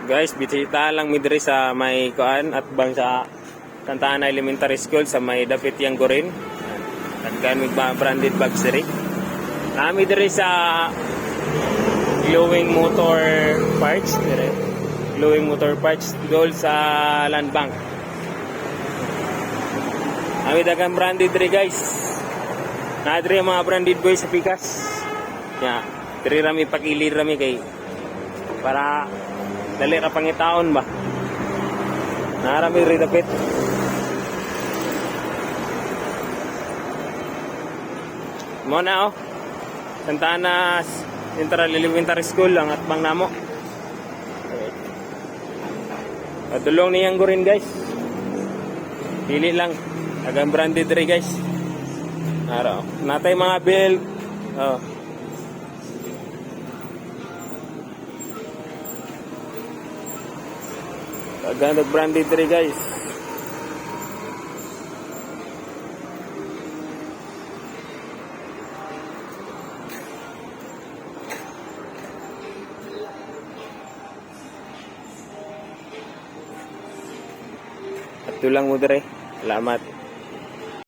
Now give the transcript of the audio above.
Guys, bisita lang mi diri sa may kuan at bang sa Santa Ana Elementary School sa may dapit yang Gorin. Nagkan mig branded bags diri. Nami diri sa Glowing Motor Parts diri. Glowing Motor Parts dol sa Land Bank. Nami dagang branded diri guys. Na diri mga branded boys sa Pikas. Ya, diri rami pakilir rami kay para dali ra pangitaon ba. Narami ri dapit. Mo na oh. Santa Ana Central Elementary School lang at bang namo. Padulong niyang Gorin guys. Pili lang. Agang branded ri guys. Araw. Natay mga belt. Oh. Agang branded ri guys. At lang mo dire. Salamat.